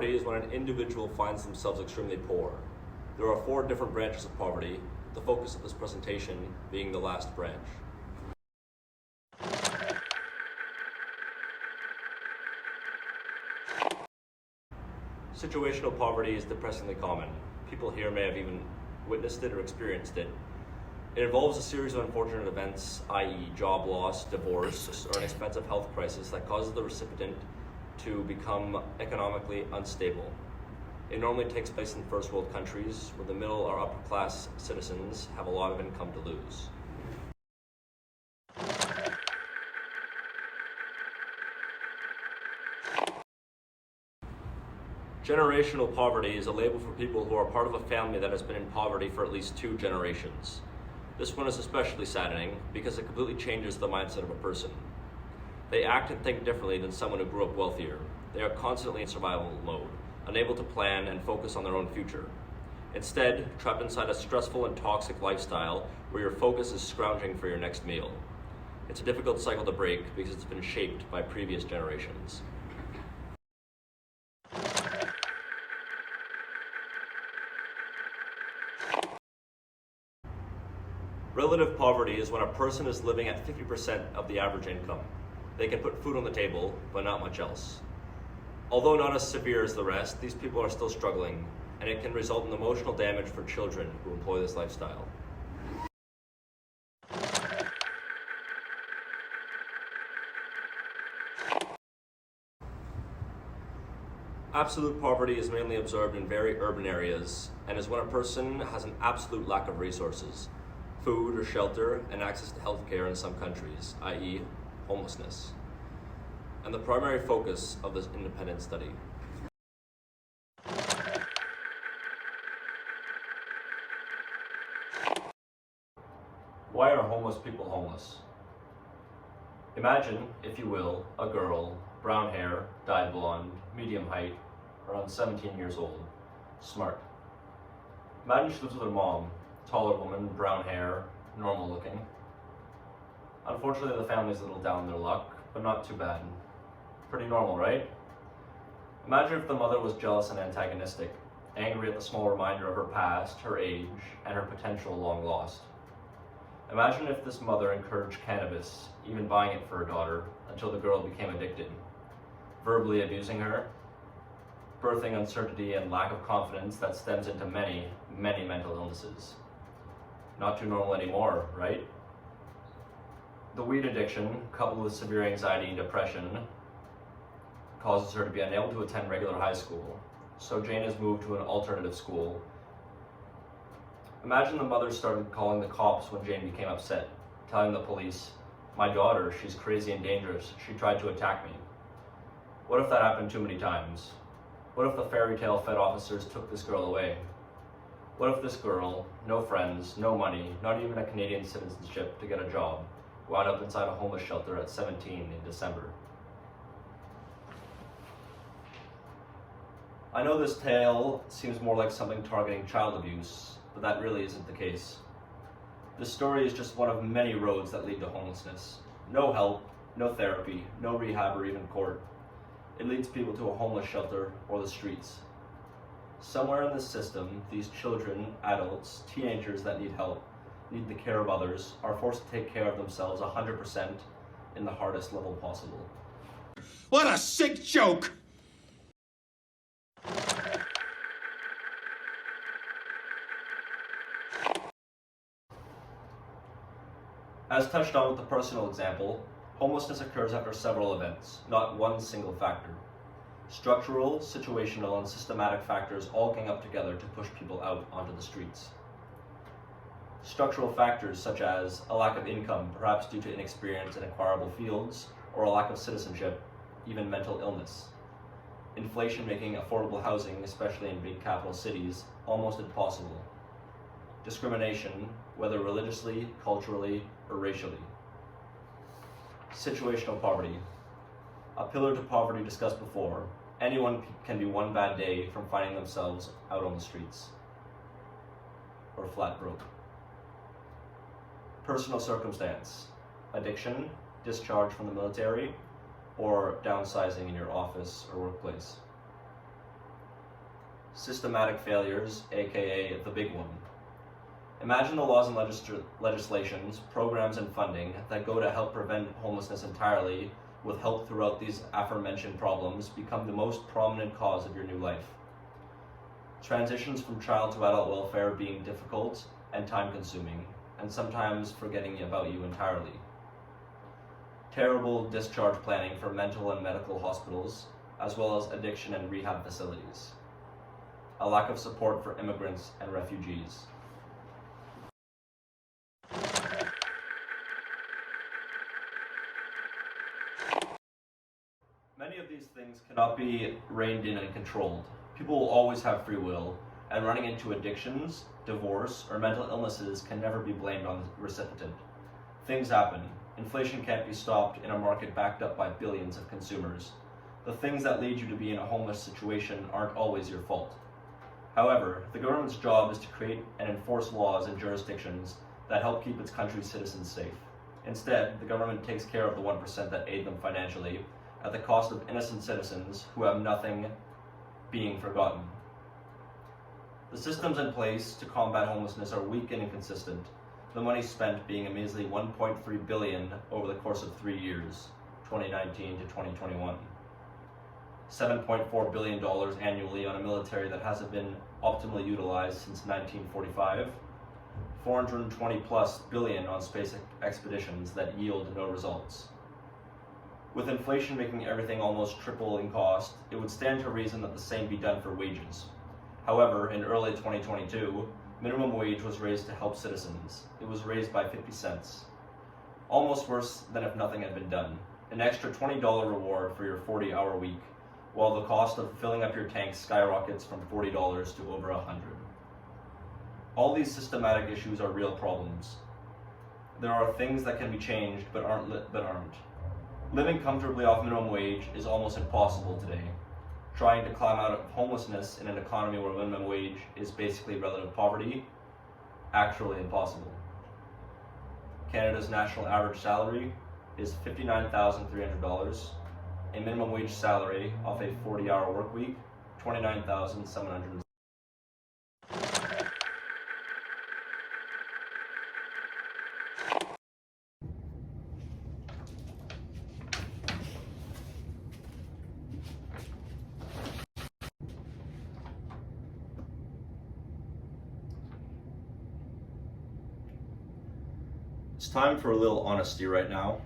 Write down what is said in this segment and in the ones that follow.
Poverty is when an individual finds themselves extremely poor. There are 4 different branches of poverty, the focus of this presentation being the last branch. Situational poverty is depressingly common. People here may have even witnessed it or experienced it. It involves a series of unfortunate events, i.e. job loss, divorce, or an expensive health crisis that causes the recipient to become economically unstable. It normally takes place in first world countries where the middle or upper class citizens have a lot of income to lose. Generational poverty is a label for people who are part of a family that has been in poverty for at least 2 generations. This one is especially saddening because it completely changes the mindset of a person. They act and think differently than someone who grew up wealthier. They are constantly in survival mode, unable to plan and focus on their own future. Instead, trapped inside a stressful and toxic lifestyle where your focus is scrounging for your next meal. It's a difficult cycle to break because it's been shaped by previous generations. Relative poverty is when a person is living at 50% of the average income. They can put food on the table, but not much else. Although not as severe as the rest, these people are still struggling, and it can result in emotional damage for children who employ this lifestyle. Absolute poverty is mainly observed in very urban areas, and is when a person has an absolute lack of resources, food or shelter, and access to healthcare in some countries, i.e. homelessness, and the primary focus of this independent study. Why are homeless people homeless? Imagine, if you will, a girl, brown hair, dyed blonde, medium height, around 17 years old, smart. Imagine she lives with her mom, taller woman, brown hair, normal looking. Unfortunately, the family's a little down their luck, but not too bad. Pretty normal, right? Imagine if the mother was jealous and antagonistic, angry at the small reminder of her past, her age, and her potential long lost. Imagine if this mother encouraged cannabis, even buying it for her daughter, until the girl became addicted, verbally abusing her, birthing uncertainty and lack of confidence that stems into many, many mental illnesses. Not too normal anymore, right? The weed addiction, coupled with severe anxiety and depression, causes her to be unable to attend regular high school, so Jane has moved to an alternative school. Imagine the mother started calling the cops when Jane became upset, telling the police, "My daughter, she's crazy and dangerous. She tried to attack me." What if that happened too many times? What if the fairy tale fed officers took this girl away? What if this girl, no friends, no money, not even a Canadian citizenship to get a job, wound up inside a homeless shelter at 17 in December? I know this tale seems more like something targeting child abuse, but that really isn't the case. This story is just one of many roads that lead to homelessness. No help, no therapy, no rehab or even court. It leads people to a homeless shelter or the streets. Somewhere in this system, these children, adults, teenagers that need help, need the care of others, are forced to take care of themselves 100% in the hardest level possible. What a sick joke! As touched on with the personal example, homelessness occurs after several events, not one single factor. Structural, situational, and systematic factors all gang up together to push people out onto the streets. Structural factors such as a lack of income, perhaps due to inexperience in acquirable fields, or a lack of citizenship, even mental illness. Inflation making affordable housing, especially in big capital cities, almost impossible. Discrimination, whether religiously, culturally, or racially. Situational poverty. A pillar to poverty discussed before. Anyone can be one bad day from finding themselves out on the streets or flat broke. Personal circumstance. Addiction, discharge from the military, or downsizing in your office or workplace. systematic failures, aka the big one. Imagine the laws and legislations, programs, and funding that go to help prevent homelessness entirely, with help throughout these aforementioned problems, become the most prominent cause of your new life. Transitions from child to adult welfare being difficult and time-consuming, and sometimes forgetting about you entirely. Terrible discharge planning for mental and medical hospitals, as well as addiction and rehab facilities. A lack of support for immigrants and refugees. Many of these things cannot be reined in and controlled. People will always have free will, and running into addictions, divorce, or mental illnesses can never be blamed on the recipient. Things happen. Inflation can't be stopped in a market backed up by billions of consumers. The things that lead you to be in a homeless situation aren't always your fault. However, the government's job is to create and enforce laws in jurisdictions that help keep its country's citizens safe. Instead, the government takes care of the 1% that aid them financially, at the cost of innocent citizens who have nothing being forgotten. The systems in place to combat homelessness are weak and inconsistent, the money spent being a measly $1.3 billion over the course of 3 years, 2019 to 2021. $7.4 billion annually on a military that hasn't been optimally utilized since 1945, 420 plus billion on space expeditions that yield no results. With inflation making everything almost triple in cost, it would stand to reason that the same be done for wages. However, in early 2022, minimum wage was raised to help citizens. It was raised by 50 cents. Almost worse than if nothing had been done. An extra $20 reward for your 40-hour week, while the cost of filling up your tank skyrockets from $40 to over $100. All these systematic issues are real problems. There are things that can be changed but aren't. Living comfortably off minimum wage is almost impossible today. Trying to climb out of homelessness in an economy where minimum wage is basically relative poverty, actually impossible. Canada's national average salary is $59,300. A minimum wage salary off a 40-hour work week, $29,700. It's time for a little honesty right now.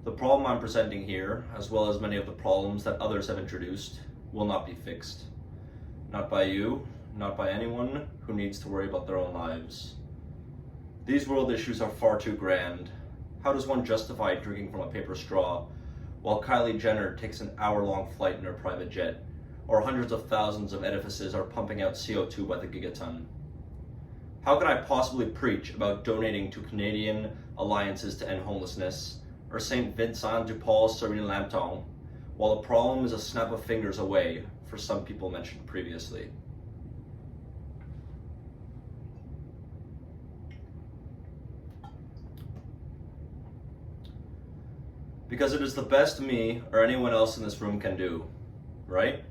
The problem I'm presenting here, as well as many of the problems that others have introduced, will not be fixed. Not by you, not by anyone who needs to worry about their own lives. These world issues are far too grand. How does one justify drinking from a paper straw while Kylie Jenner takes an hour-long flight in her private jet, or hundreds of thousands of edifices are pumping out CO2 by the gigaton? How can I possibly preach about donating to Canadian alliances to end homelessness, or St. Vincent de Paul Saint-Lampton, while the problem is a snap of fingers away for some people mentioned previously? Because it is the best me or anyone else in this room can do, right?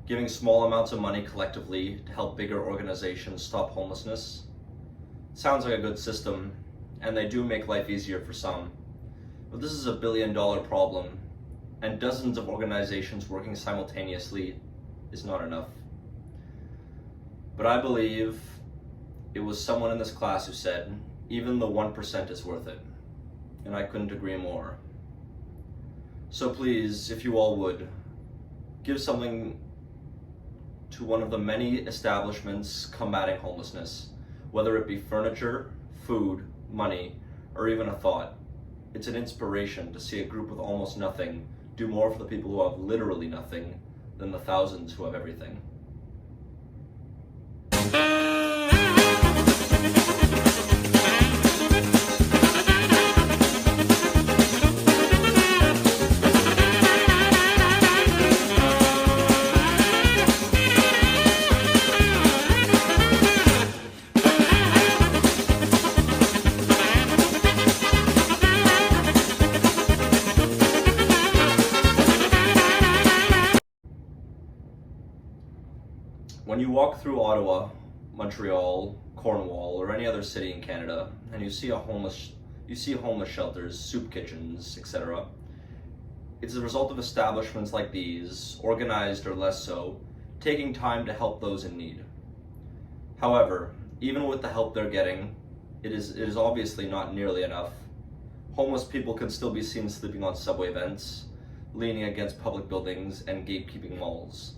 Giving small amounts of money collectively to help bigger organizations stop homelessness. Sounds like a good system, and they do make life easier for some. But this is a billion-dollar problem, and dozens of organizations working simultaneously is not enough. But I believe it was someone in this class who said, even the 1% is worth it. And I couldn't agree more. So please, if you all would, give something to one of the many establishments combating homelessness, whether it be furniture, food, money, or even a thought. It's an inspiration to see a group with almost nothing do more for the people who have literally nothing than the thousands who have everything. When you walk through Ottawa, Montreal, Cornwall, or any other city in Canada, and you see homeless shelters, soup kitchens, etc., it's a result of establishments like these, organized or less so, taking time to help those in need. However, even with the help they're getting, it is obviously not nearly enough. Homeless people can still be seen sleeping on subway vents, leaning against public buildings, and gatekeeping malls.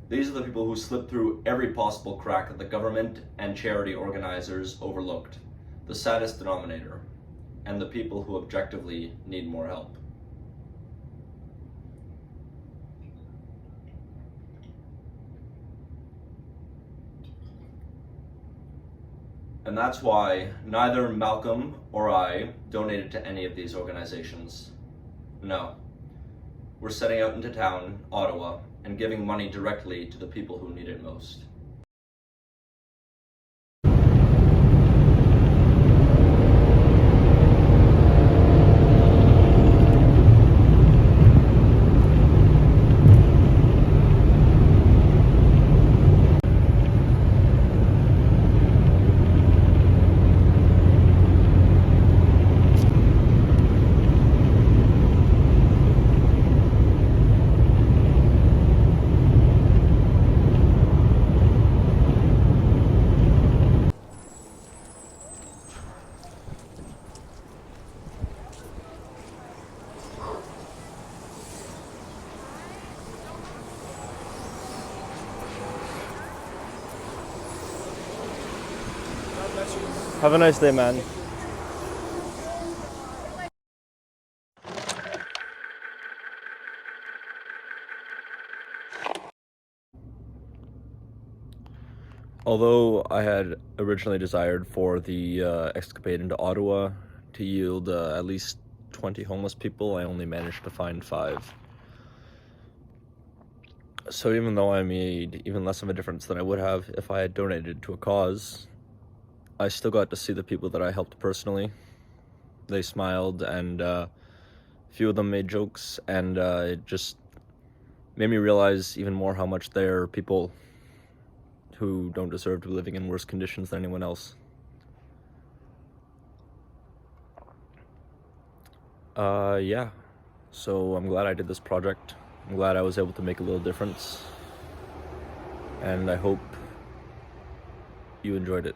These are the people who slip through every possible crack that the government and charity organizers overlooked, the saddest denominator, and the people who objectively need more help. And that's why neither Malcolm or I donated to any of these organizations. No. We're setting out into town, Ottawa, and giving money directly to the people who need it most. Have a nice day, man. Although I had originally desired for the escapade into Ottawa to yield at least 20 homeless people, I only managed to find 5. So even though I made even less of a difference than I would have if I had donated to a cause, I still got to see the people that I helped personally. They smiled, and a few of them made jokes, and it just made me realize even more how much they're people who don't deserve to be living in worse conditions than anyone else. Yeah. So I'm glad I did this project. I'm glad I was able to make a little difference. And I hope you enjoyed it.